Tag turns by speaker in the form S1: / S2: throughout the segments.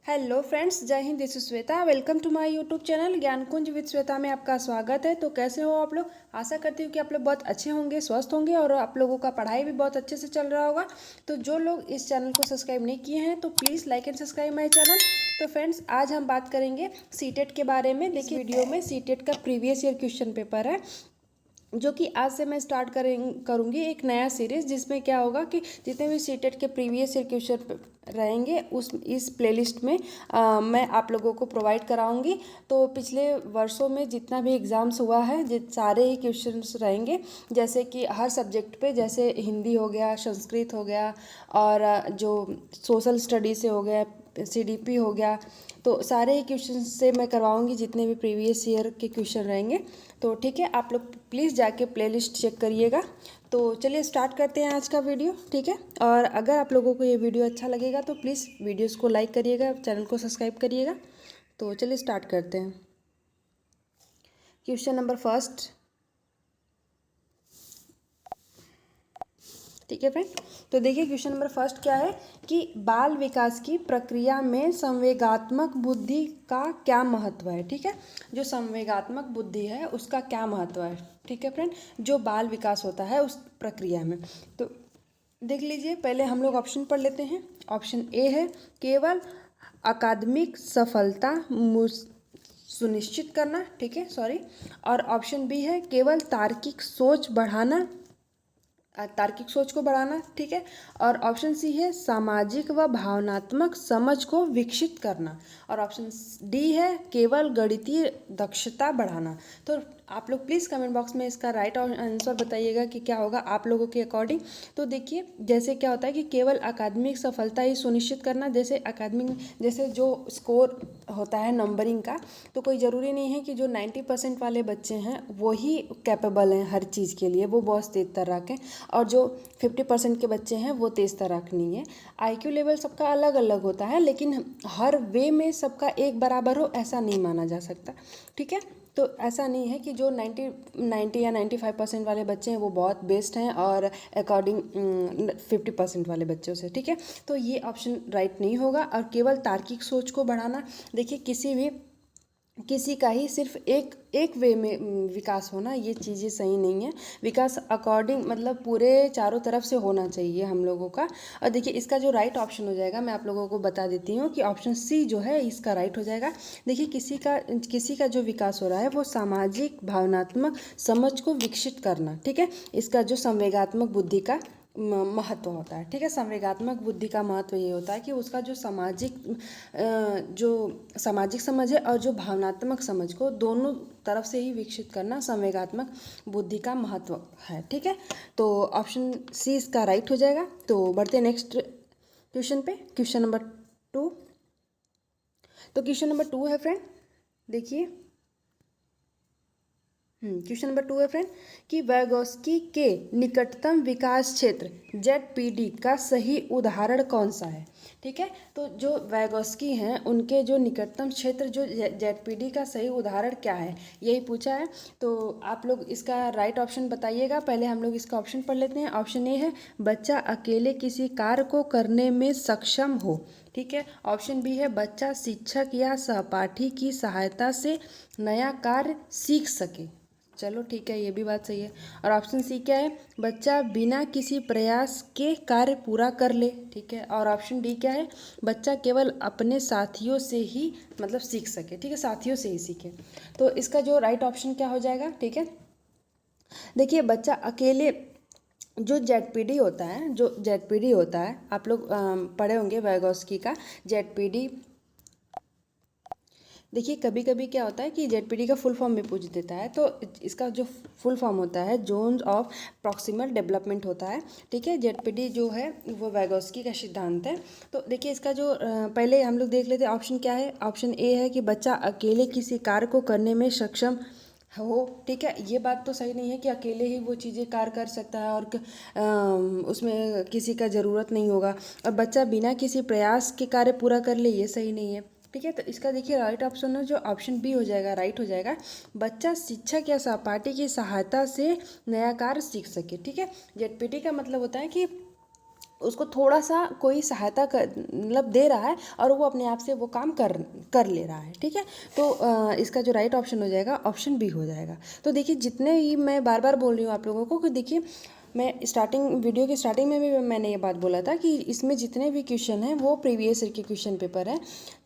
S1: Hello friends, Jai Hind. This is Shweta. Welcome to my YouTube channel Gyan Kunj with Shweta में आपका स्वागत है। तो कैसे हो आप लोग? आशा करती हूँ कि आप लोग बहुत अच्छे होंगे, स्वस्थ होंगे और आप लोगों का पढ़ाई भी बहुत अच्छे से चल रहा होगा। तो जो लोग इस चैनल को सब्सक्राइब नहीं किए हैं तो please like and subscribe my channel. तो फ्रेंड्स, आज हम बात करेंगे सीटेट के बारे में। देखिए, वीडियो में सीटेट का प्रीवियस ईयर क्वेश्चन पेपर है जो कि आज से मैं स्टार्ट करूँगी एक नया सीरीज़, जिसमें क्या होगा कि जितने भी सीटेट के प्रीवियस ईयर क्वेश्चन रहेंगे उस इस प्लेलिस्ट में मैं आप लोगों को प्रोवाइड कराऊंगी। तो पिछले वर्षों में जितना भी एग्ज़ाम्स हुआ है सारे ही क्वेश्चंस रहेंगे, जैसे कि हर सब्जेक्ट पे, जैसे हिंदी हो गया, संस्कृत हो गया और जो सोशल स्टडी से हो गया, सीडीपी हो गया। तो सारे ही क्वेश्चन से मैं करवाऊंगी जितने भी प्रीवियस ईयर के क्वेश्चन रहेंगे। तो ठीक है, आप लोग प्लीज़ जाके प्लेलिस्ट चेक करिएगा। तो चलिए स्टार्ट करते हैं आज का वीडियो, ठीक है। और अगर आप लोगों को ये वीडियो अच्छा लगेगा तो प्लीज़ वीडियोस को लाइक करिएगा, चैनल को सब्सक्राइब करिएगा। तो चलिए स्टार्ट करते हैं। क्वेश्चन नंबर फर्स्ट, ठीक है फ्रेंड। तो देखिए, क्वेश्चन नंबर फर्स्ट क्या है कि बाल विकास की प्रक्रिया में संवेगात्मक बुद्धि का क्या महत्व है। ठीक है, जो संवेगात्मक बुद्धि है उसका क्या महत्व है, ठीक है फ्रेंड, जो बाल विकास होता है उस प्रक्रिया में। तो देख लीजिए, पहले हम लोग ऑप्शन पढ़ लेते हैं। ऑप्शन ए है केवल अकादमिक सफलता सुनिश्चित करना, ठीक है, सॉरी। और ऑप्शन बी है केवल तार्किक सोच को बढ़ाना, ठीक है। और ऑप्शन सी है सामाजिक व भावनात्मक समझ को विकसित करना। और ऑप्शन डी है केवल गणितीय दक्षता बढ़ाना। तो आप लोग प्लीज़ कमेंट बॉक्स में इसका राइट आंसर बताइएगा कि क्या होगा आप लोगों के अकॉर्डिंग। तो देखिए, जैसे क्या होता है कि केवल अकादमिक सफलता ही सुनिश्चित करना, जैसे अकादमिक जैसे जो स्कोर होता है नंबरिंग का, तो कोई ज़रूरी नहीं है कि जो 90% वाले बच्चे हैं वही कैपेबल हैं हर चीज़ के लिए, वो बहुत तेज तर्राक हैं। और जो 50% के बच्चे हैं वो तेज़ तर्राक नहीं है। आईक्यू लेवल सबका अलग अलग होता है, लेकिन हर वे में सबका एक बराबर हो ऐसा नहीं माना जा सकता, ठीक है। तो ऐसा नहीं है कि जो 90 या 95% वाले बच्चे हैं वो बहुत बेस्ट हैं और अकॉर्डिंग 50% वाले बच्चों से, ठीक है। तो ये ऑप्शन राइट नहीं होगा। और केवल तार्किक सोच को बढ़ाना, देखिए किसी का ही सिर्फ एक वे में विकास होना, ये चीज़ें सही नहीं है। विकास अकॉर्डिंग मतलब पूरे चारों तरफ से होना चाहिए हम लोगों का। और देखिए, इसका जो राइट ऑप्शन हो जाएगा मैं आप लोगों को बता देती हूँ कि ऑप्शन सी जो है इसका राइट हो जाएगा। देखिए, किसी का जो विकास हो रहा है वो सामाजिक भावनात्मक समझ को विकसित करना, ठीक है। इसका जो संवेगात्मक बुद्धि का महत्व होता है, ठीक है। संवेगात्मक बुद्धि का महत्व ये होता है कि उसका जो सामाजिक समझ है और जो भावनात्मक समझ को दोनों तरफ से ही विकसित करना संवेगात्मक बुद्धि का महत्व है, ठीक है। तो ऑप्शन सी इसका राइट हो जाएगा। तो बढ़ते हैं नेक्स्ट क्वेश्चन पे, क्वेश्चन नंबर 2। तो क्वेश्चन नंबर 2 है फ्रेंड, देखिए क्वेश्चन नंबर 2 है फ्रेंड कि वैगोस्की के निकटतम विकास क्षेत्र जेडपीडी का सही उदाहरण कौन सा है, ठीक है। तो जो वैगोस्की हैं उनके जो निकटतम क्षेत्र जो जेडपीडी का सही उदाहरण क्या है, यही पूछा है। तो आप लोग इसका राइट ऑप्शन बताइएगा। पहले हम लोग इसका ऑप्शन पढ़ लेते हैं। ऑप्शन ए है बच्चा अकेले किसी कार्य को करने में सक्षम हो, ठीक है। ऑप्शन बी है बच्चा शिक्षक या सहपाठी की सहायता से नया कार्य सीख सके, चलो ठीक है, ये भी बात सही है। और ऑप्शन सी क्या है, बच्चा बिना किसी प्रयास के कार्य पूरा कर ले, ठीक है। और ऑप्शन डी क्या है, बच्चा केवल अपने साथियों से ही मतलब सीख सके, ठीक है, साथियों से ही सीखे। तो इसका जो राइट ऑप्शन क्या हो जाएगा, ठीक है। देखिए, बच्चा अकेले जो जेडपीडी होता है आप लोग पढ़े होंगे वैगोस्की का जेडपीडी। देखिए, कभी कभी क्या होता है कि जेडपीडी का फुल फॉर्म भी पूछ देता है। तो इसका जो फुल फॉर्म होता है जोन्स ऑफ प्रॉक्सिमल डेवलपमेंट होता है, ठीक है। जेडपीडी जो है वो वैगोस्की का सिद्धांत है। तो देखिए, इसका जो पहले हम लोग देख लेते हैं ऑप्शन क्या है। ऑप्शन ए है कि बच्चा अकेले किसी कार्य को करने में सक्षम हो, ठीक है। ये बात तो सही नहीं है कि अकेले ही वो चीज़ें कार्य कर सकता है और उसमें किसी का ज़रूरत नहीं होगा। और बच्चा बिना किसी प्रयास के कार्य पूरा कर ले, ये सही नहीं है, ठीक है। तो इसका देखिए राइट ऑप्शन है जो ऑप्शन बी हो जाएगा, राइट हो जाएगा। बच्चा शिक्षक या सहपाठी की सहायता से नया कार्य सीख सके, ठीक है। जेडपीटी का मतलब होता है कि उसको थोड़ा सा कोई सहायता कर मतलब दे रहा है और वो अपने आप से वो काम कर कर ले रहा है, ठीक है। तो इसका जो राइट ऑप्शन हो जाएगा ऑप्शन बी हो जाएगा। तो देखिए जितने ही मैं बार बार बोल रही हूँ आप लोगों को कि देखिए मैं वीडियो की स्टार्टिंग में भी मैंने ये बात बोला था कि इसमें जितने भी क्वेश्चन हैं वो प्रीवियस ईयर के क्वेश्चन पेपर है।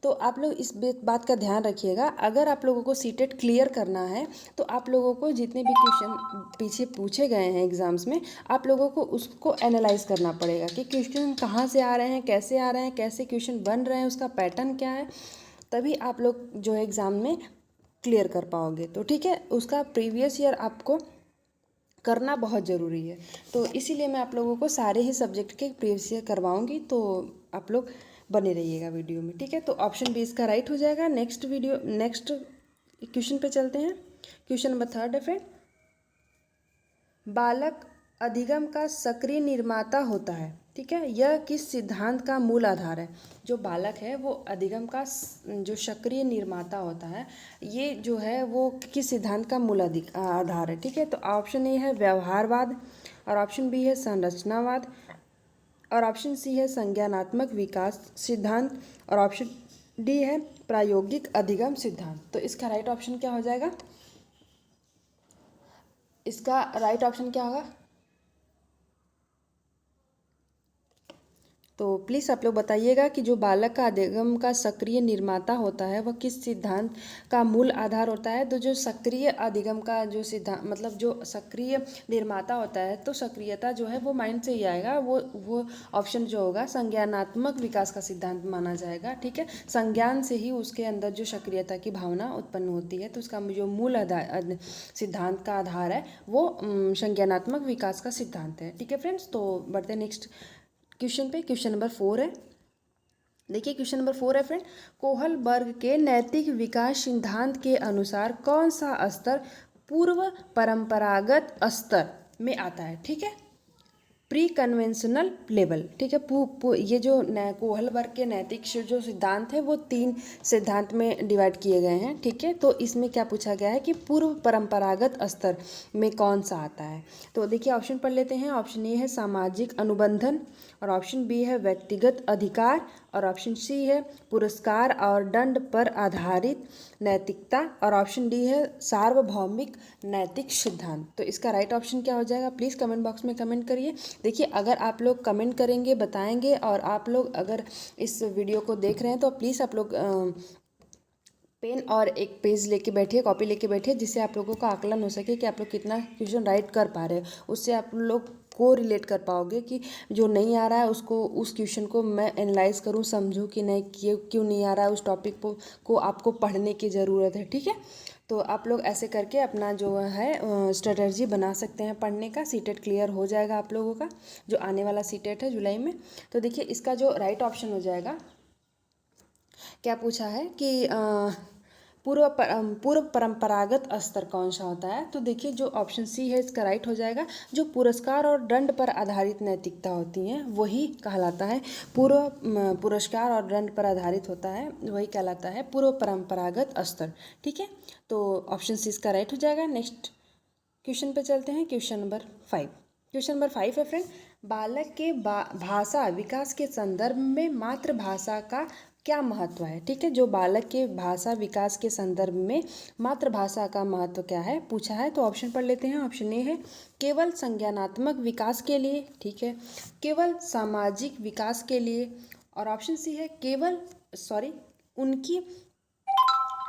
S1: तो आप लोग इस बात का ध्यान रखिएगा, अगर आप लोगों को सीटेट क्लियर करना है तो आप लोगों को जितने भी क्वेश्चन पीछे पूछे गए हैं एग्जाम्स में, आप लोगों को उसको एनालाइज करना पड़ेगा कि क्वेश्चन कहाँ से आ रहे हैं, कैसे आ रहे हैं, कैसे क्वेश्चन बन रहे हैं, उसका पैटर्न क्या है, तभी आप लोग जो है एग्ज़ाम में क्लियर कर पाओगे। तो ठीक है, उसका प्रीवियस ईयर आपको करना बहुत ज़रूरी है। तो इसीलिए मैं आप लोगों को सारे ही सब्जेक्ट के प्रीवियस ईयर करवाऊँगी, तो आप लोग बने रहिएगा वीडियो में, ठीक है। तो ऑप्शन बी इसका राइट हो जाएगा। नेक्स्ट क्वेश्चन पे चलते हैं। क्वेश्चन नंबर 3 है फ्रेंड, बालक अधिगम का सक्रिय निर्माता होता है, ठीक है, यह किस सिद्धांत का मूल आधार है। जो बालक है वो अधिगम का जो सक्रिय निर्माता होता है, ये जो है वो किस सिद्धांत का मूल आधार है, ठीक है। तो ऑप्शन ए है व्यवहारवाद, और ऑप्शन बी है संरचनावाद, और ऑप्शन सी है संज्ञानात्मक विकास सिद्धांत, और ऑप्शन डी है प्रायोगिक अधिगम सिद्धांत। तो इसका राइट ऑप्शन क्या हो जाएगा? इसका राइट ऑप्शन क्या होगा? तो प्लीज़ आप लोग बताइएगा कि जो बालक का अधिगम का सक्रिय निर्माता होता है वह किस सिद्धांत का मूल आधार होता है। तो जो सक्रिय अधिगम का जो सिद्धांत मतलब जो सक्रिय निर्माता होता है, तो सक्रियता जो है वो माइंड से ही आएगा, वो ऑप्शन जो होगा संज्ञानात्मक विकास का सिद्धांत माना जाएगा, ठीक है। संज्ञान से ही उसके अंदर जो सक्रियता की भावना उत्पन्न होती है, तो उसका जो मूल सिद्धांत का आधार है वो संज्ञानात्मक विकास का सिद्धांत है, ठीक है फ्रेंड्स। तो बढ़ते नेक्स्ट क्वेश्चन पे। क्वेश्चन नंबर 4 है, देखिए क्वेश्चन नंबर 4 है फ्रेंड, कोहलबर्ग के नैतिक विकास सिद्धांत के अनुसार कौन सा स्तर पूर्व परंपरागत स्तर में आता है, ठीक है, प्री कन्वेंशनल लेवल, ठीक है। ये जो कोहलबर्ग के नैतिक जो सिद्धांत है वो 3 सिद्धांत में डिवाइड किए गए हैं, ठीक है। तो इसमें क्या पूछा गया है कि पूर्व परंपरागत स्तर में कौन सा आता है। तो देखिए ऑप्शन पढ़ लेते हैं। ऑप्शन ए है सामाजिक अनुबंधन, और ऑप्शन बी है व्यक्तिगत अधिकार, और ऑप्शन सी है पुरस्कार और दंड पर आधारित नैतिकता, और ऑप्शन डी है सार्वभौमिक नैतिक सिद्धांत। तो इसका राइट ऑप्शन क्या हो जाएगा? प्लीज़ कमेंट बॉक्स में कमेंट करिए। देखिए अगर आप लोग कमेंट करेंगे, बताएंगे, और आप लोग अगर इस वीडियो को देख रहे हैं तो प्लीज़ आप लोग पेन और एक पेज लेके बैठिए, कॉपी लेके बैठिए, जिससे आप लोगों का आकलन हो सके कि आप लोग कितना क्वेश्चन राइट कर पा रहे हैं। उससे आप लोग को रिलेट कर पाओगे कि जो नहीं आ रहा है उसको, उस क्वेश्चन को मैं एनालाइज करूँ, समझूँ कि नहीं क्यों नहीं आ रहा है, उस टॉपिक को आपको पढ़ने की ज़रूरत है, ठीक है। तो आप लोग ऐसे करके अपना जो है स्ट्रेटजी बना सकते हैं पढ़ने का। सीटेट क्लियर हो जाएगा आप लोगों का, जो आने वाला सीटेट है जुलाई में। तो देखिए इसका जो राइट ऑप्शन हो जाएगा, क्या पूछा है कि पूर्व परंपरागत स्तर कौन सा होता है। तो देखिए जो ऑप्शन सी है इसका राइट हो जाएगा। जो पुरस्कार और दंड पर आधारित नैतिकता होती हैं वही कहलाता है पुरस्कार और दंड पर आधारित होता है, वही कहलाता है पूर्व परंपरागत स्तर, ठीक है। तो ऑप्शन सी इसका राइट हो जाएगा। नेक्स्ट क्वेश्चन पे चलते हैं। Question number 5। क्वेश्चन नंबर 5 है फ्रेंड, बालक के भाषा विकास के संदर्भ में मातृभाषा का क्या महत्व है, ठीक है। जो बालक के भाषा विकास के संदर्भ में मातृभाषा का महत्व क्या है पूछा है। तो ऑप्शन पढ़ लेते हैं। ऑप्शन ए है केवल संज्ञानात्मक विकास के लिए, ठीक है, केवल सामाजिक विकास के लिए, और ऑप्शन सी है उनकी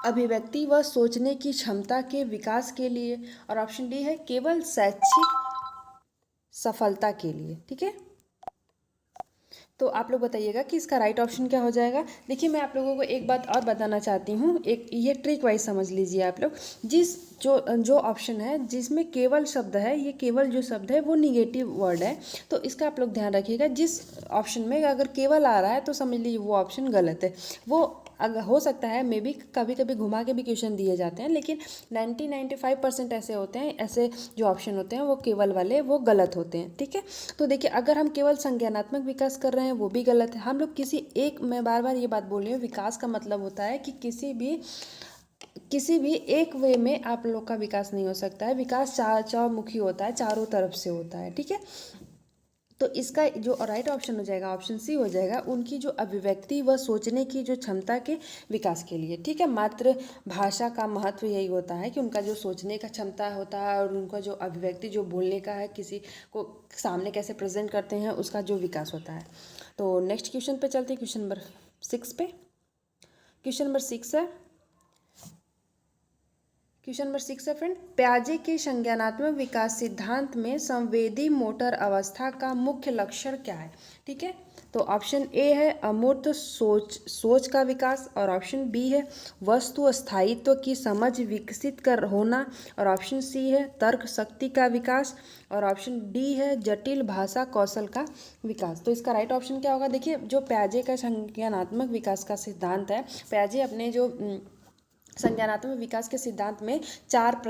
S1: अभिव्यक्ति व सोचने की क्षमता के विकास के लिए, और ऑप्शन डी है केवल शैक्षिक सफलता के लिए, ठीक है। तो आप लोग बताइएगा कि इसका राइट ऑप्शन क्या हो जाएगा। देखिए मैं आप लोगों को एक बात और बताना चाहती हूँ, एक ये ट्रिक वाइज समझ लीजिए आप लोग। जो ऑप्शन है जिसमें केवल शब्द है, ये केवल जो शब्द है वो निगेटिव वर्ड है, तो इसका आप लोग ध्यान रखिएगा। जिस ऑप्शन में अगर केवल आ रहा है तो समझ लीजिए वो ऑप्शन गलत है। वो अगर हो सकता है मे बी कभी कभी घुमा के भी क्वेश्चन दिए जाते हैं, लेकिन 95% ऐसे होते हैं, ऐसे जो ऑप्शन होते हैं वो केवल वाले वो गलत होते हैं, ठीक है। तो देखिए अगर हम केवल संज्ञानात्मक विकास कर रहे हैं वो भी गलत है। हम लोग मैं बार बार ये बात बोल रही हूँ, विकास का मतलब होता है कि किसी भी एक वे में आप लोग का विकास नहीं हो सकता है। विकास चौमुखी होता है, चारों तरफ से होता है, ठीक है। तो इसका जो राइट ऑप्शन हो जाएगा ऑप्शन सी हो जाएगा, उनकी जो अभिव्यक्ति व सोचने की जो क्षमता के विकास के लिए। ठीक है, मातृभाषा का महत्व यही होता है कि उनका जो सोचने का क्षमता होता है और उनका जो अभिव्यक्ति जो बोलने का है, किसी को सामने कैसे प्रेजेंट करते हैं, उसका जो विकास होता है। तो नेक्स्ट क्वेश्चन पे चलते हैं, क्वेश्चन नंबर 6 पे। क्वेश्चन नंबर 6 है, क्वेश्चन नंबर 6 है फ्रेंड, प्याजे के संज्ञानात्मक विकास सिद्धांत में संवेदी मोटर अवस्था का मुख्य लक्षण क्या है। ठीक है, तो ऑप्शन ए है अमूर्त सोच का विकास, और ऑप्शन बी है वस्तु स्थायित्व की समझ विकसित कर होना, और ऑप्शन सी है तर्क शक्ति का विकास, और ऑप्शन डी है जटिल भाषा कौशल का विकास। तो इसका राइट ऑप्शन क्या होगा। देखिए, जो प्याजे का संज्ञानात्मक विकास का सिद्धांत है, प्याजे अपने जो संज्ञानात्मक विकास के सिद्धांत में चार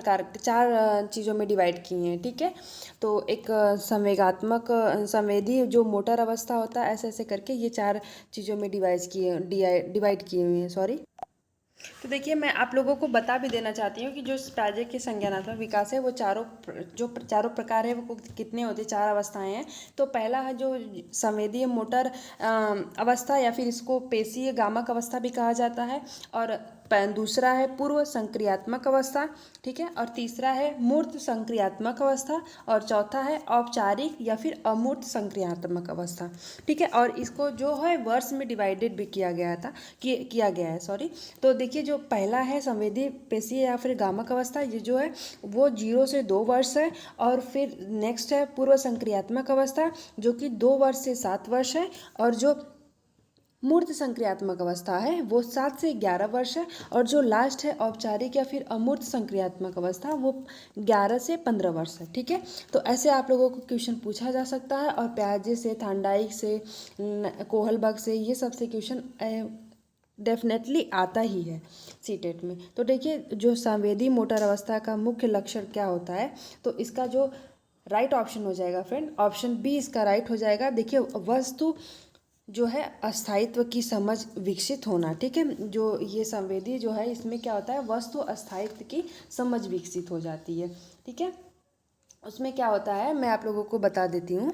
S1: चीज़ों में डिवाइड किए हैं। ठीक है, तो एक संवेदी जो मोटर अवस्था होता है, ऐसे ऐसे करके ये चार चीज़ों में डिवाइड किए हुए हैं, सॉरी। तो देखिए, मैं आप लोगों को बता भी देना चाहती हूँ कि जो प्याजे के संज्ञानात्मक विकास है वो चारों प्रकार है, वो कितने होते हैं, चार अवस्थाएं हैं। तो पहला है जो संवेदीय मोटर अवस्था, या फिर इसको पेशीय गामक अवस्था भी कहा जाता है, और दूसरा है पूर्व संक्रियात्मक अवस्था। ठीक है, और तीसरा है मूर्त संक्रियात्मक अवस्था, और चौथा है औपचारिक या फिर अमूर्त संक्रियात्मक अवस्था। ठीक है, और इसको जो है वर्ष में डिवाइडेड भी किया गया है, सॉरी। तो देखिए, जो पहला है संवेदी पेशीय या फिर गामक अवस्था, ये जो है वो 0 से 2 वर्ष है, और फिर नेक्स्ट है पूर्व संक्रियात्मक अवस्था जो कि 2 वर्ष से 7 वर्ष है, और जो मूर्त संक्रियात्मक अवस्था है वो 7 से 11 वर्ष है, और जो लास्ट है औपचारिक या फिर अमूर्त संक्रियात्मक अवस्था वो 11 से 15 वर्ष है। ठीक है, तो ऐसे आप लोगों को क्वेश्चन पूछा जा सकता है, और प्याजे से, थांडाइक से, कोहलबर्ग से, ये सब से क्वेश्चन डेफिनेटली आता ही है सीटेट में। तो देखिए, जो संवेदी मोटर अवस्था का मुख्य लक्षण क्या होता है, तो इसका जो राइट ऑप्शन हो जाएगा फ्रेंड, ऑप्शन बी इसका राइट हो जाएगा। देखिए, वस्तु जो है अस्थायित्व की समझ विकसित होना। ठीक है, जो ये संवेदी जो है, इसमें क्या होता है, वस्तु अस्थायित्व की समझ विकसित हो जाती है। ठीक है, उसमें क्या होता है मैं आप लोगों को बता देती हूँ।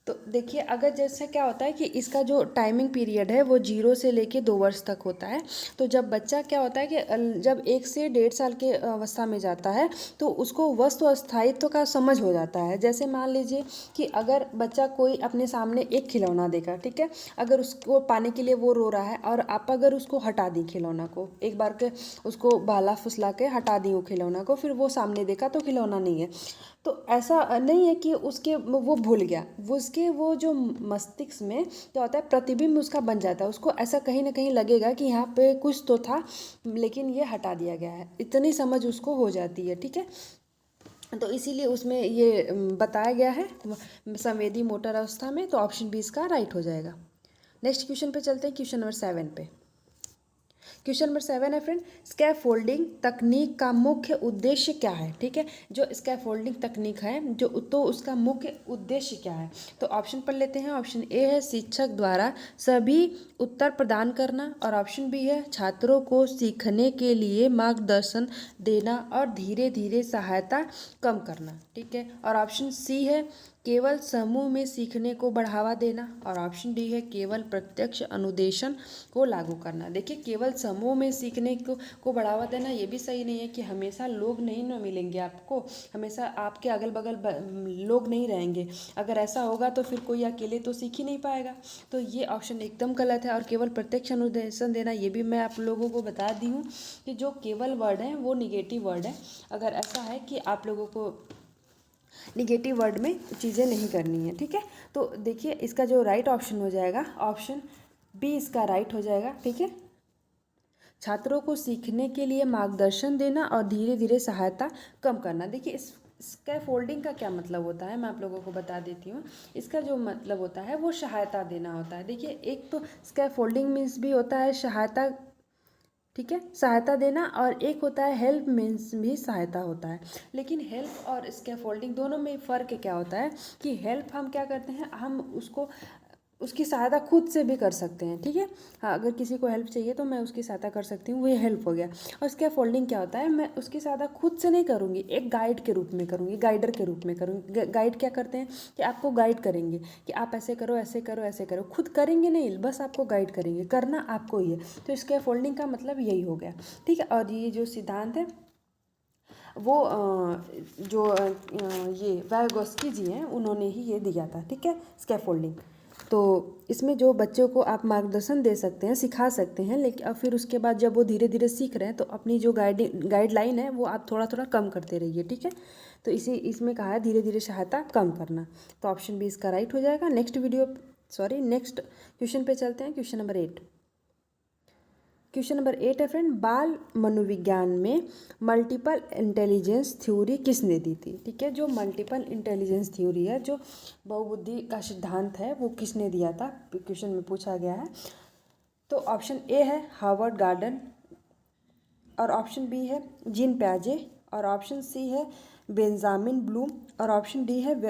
S1: तो देखिए, अगर जैसे क्या होता है कि इसका जो टाइमिंग पीरियड है वो 0 से लेके 2 वर्ष तक होता है। तो जब बच्चा क्या होता है कि जब 1 से 1.5 साल के अवस्था में जाता है, तो उसको वस्तु अस्थायित्व का समझ हो जाता है। जैसे मान लीजिए कि अगर बच्चा कोई अपने सामने एक खिलौना देखा, ठीक है, अगर उसको पाने के लिए वो रो रहा है, और आप अगर उसको हटा दी खिलौना को, एक बार के उसको बहला फुसला के हटा दी वो खिलौना को, फिर वो सामने देखा तो खिलौना नहीं है। तो ऐसा नहीं है कि उसके वो भूल गया, वो जो मस्तिष्क में क्या होता है, प्रतिबिंब उसका बन जाता है। उसको ऐसा कहीं ना कहीं लगेगा कि यहाँ पे कुछ तो था, लेकिन ये हटा दिया गया है, इतनी समझ उसको हो जाती है। ठीक है, तो इसीलिए उसमें ये बताया गया है संवेदी मोटर अवस्था में। तो ऑप्शन बी इसका राइट हो जाएगा। नेक्स्ट क्वेश्चन पे चलते हैं, क्वेश्चन नंबर 7 पे। क्वेश्चन नंबर 7 है फ्रेंड, स्कैफोल्डिंग तकनीक का मुख्य उद्देश्य क्या है। ठीक है, जो स्कैफोल्डिंग तकनीक है जो, तो उसका मुख्य उद्देश्य क्या है। तो ऑप्शन पढ़ लेते हैं। ऑप्शन ए है शिक्षक द्वारा सभी उत्तर प्रदान करना, और ऑप्शन बी है छात्रों को सीखने के लिए मार्गदर्शन देना और धीरे धीरे सहायता कम करना। ठीक है, और ऑप्शन सी है केवल समूह में सीखने को बढ़ावा देना, और ऑप्शन डी है केवल प्रत्यक्ष अनुदेशन को लागू करना। देखिए, केवल समूह में सीखने को बढ़ावा देना ये भी सही नहीं है कि हमेशा लोग नहीं ना मिलेंगे आपको, हमेशा आपके अगल बगल लोग नहीं रहेंगे। अगर ऐसा होगा तो फिर कोई अकेले तो सीख ही नहीं पाएगा। तो ये ऑप्शन एकदम गलत है। और केवल प्रत्यक्ष अनुदेशन देना, ये भी मैं आप लोगों को बता दी हूँ कि जो केवल वर्ड है वो निगेटिव वर्ड है। अगर ऐसा है कि आप लोगों को निगेटिव वर्ड में चीज़ें नहीं करनी है। ठीक है, तो देखिए, इसका जो राइट ऑप्शन हो जाएगा, ऑप्शन बी इसका राइट हो जाएगा। ठीक है, छात्रों को सीखने के लिए मार्गदर्शन देना और धीरे धीरे सहायता कम करना। देखिए, इस स्कैफोल्डिंग का क्या मतलब होता है मैं आप लोगों को बता देती हूँ। इसका जो मतलब होता है वो सहायता देना होता है। देखिए, एक तो स्कैफोल्डिंग मीन्स भी होता है सहायता, ठीक है, सहायता देना, और एक होता है हेल्प मीन्स भी सहायता होता है। लेकिन हेल्प और स्कैफोल्डिंग दोनों में फ़र्क क्या होता है कि हेल्प हम क्या करते हैं, हम उसको उसकी सहायता खुद से भी कर सकते हैं, ठीक है। हाँ, अगर किसी को हेल्प चाहिए तो मैं उसकी सहायता कर सकती हूँ, वो ये हेल्प हो गया। और स्कैफ फोल्डिंग क्या होता है, मैं उसकी सहायता खुद से नहीं करूँगी, एक गाइड के रूप में करूँगी, गाइडर के रूप में करूँगी। गाइड क्या करते हैं कि आपको गाइड करेंगे कि आप ऐसे करो, ऐसे करो, ऐसे करो, खुद करेंगे नहीं, बस आपको गाइड करेंगे, करना आपको ही है। तो स्कैफ फोल्डिंग का मतलब यही हो गया, ठीक है। और ये जो सिद्धांत है वो ये वाइगोस्की जी हैं, उन्होंने ही ये दिया था, ठीक है, स्कैफोल्डिंग। तो इसमें जो बच्चों को आप मार्गदर्शन दे सकते हैं, सिखा सकते हैं, लेकिन और फिर उसके बाद जब वो धीरे धीरे सीख रहे हैं तो अपनी जो गाइडलाइन है वो आप थोड़ा थोड़ा कम करते रहिए, ठीक है। तो इसमें कहा है धीरे धीरे सहायता कम करना। तो ऑप्शन बी इसका राइट हो जाएगा। नेक्स्ट क्वेश्चन पे चलते हैं, क्वेश्चन नंबर 8। क्वेश्चन नंबर 8 है फ्रेंड, बाल मनोविज्ञान में मल्टीपल इंटेलिजेंस थ्योरी किसने दी थी, ठीक है। जो मल्टीपल इंटेलिजेंस थ्योरी है, जो बहुबुद्धि का सिद्धांत है, वो किसने दिया था, क्वेश्चन में पूछा गया है। तो ऑप्शन ए है हार्वर्ड गार्डन, और ऑप्शन बी है जीन प्याजे, और ऑप्शन सी है बेंजामिन ब्लूम, और ऑप्शन डी है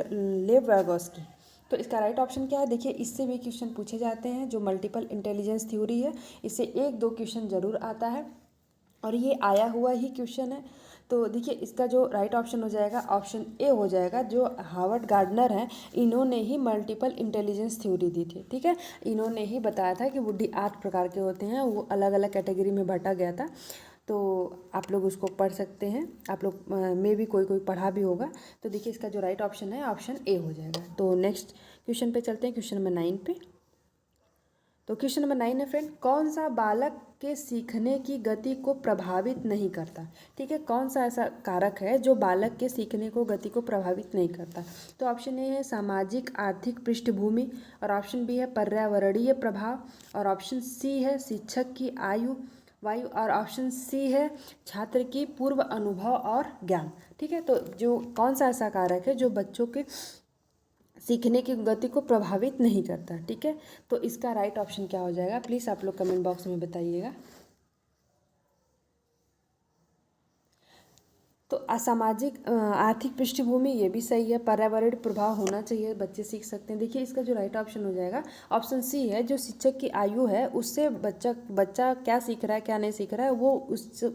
S1: लेव वाइगोस्की। तो इसका राइट ऑप्शन क्या है, देखिए इससे भी क्वेश्चन पूछे जाते हैं। जो मल्टीपल इंटेलिजेंस थ्योरी है, इससे 1-2 क्वेश्चन जरूर आता है, और ये आया हुआ ही क्वेश्चन है। तो देखिए इसका जो राइट ऑप्शन हो जाएगा, ऑप्शन ए हो जाएगा। जो हार्वर्ड गार्डनर हैं, इन्होंने ही मल्टीपल इंटेलिजेंस थ्योरी दी थी, ठीक है। इन्होंने ही बताया था कि बुद्धि 8 प्रकार के होते हैं, वो अलग अलग कैटेगरी में बांटा गया था। तो आप लोग उसको पढ़ सकते हैं, आप लोग में भी कोई कोई पढ़ा भी होगा। तो देखिए इसका जो राइट ऑप्शन है, ऑप्शन ए हो जाएगा। तो नेक्स्ट क्वेश्चन पे चलते हैं, क्वेश्चन नंबर 9 पे। तो क्वेश्चन नंबर 9 है फ्रेंड, कौन सा बालक के सीखने की गति को प्रभावित नहीं करता, ठीक है। कौन सा ऐसा कारक है जो बालक के सीखने को गति को प्रभावित नहीं करता। तो ऑप्शन ए है सामाजिक आर्थिक पृष्ठभूमि, और ऑप्शन बी है पर्यावरणीय प्रभाव, और ऑप्शन सी है शिक्षक की वायु, और ऑप्शन सी है छात्र की पूर्व अनुभव और ज्ञान, ठीक है। तो जो कौन सा ऐसा कारक है जो बच्चों के सीखने की गति को प्रभावित नहीं करता, ठीक है। तो इसका राइट ऑप्शन क्या हो जाएगा, प्लीज़ आप लोग कमेंट बॉक्स में बताइएगा। तो असामाजिक आर्थिक पृष्ठभूमि, ये भी सही है। पर्यावरण प्रभाव होना चाहिए, बच्चे सीख सकते हैं। देखिए इसका जो राइट ऑप्शन हो जाएगा, ऑप्शन सी है। जो शिक्षक की आयु है, उससे बच्चा क्या सीख रहा है, क्या नहीं सीख रहा है, वो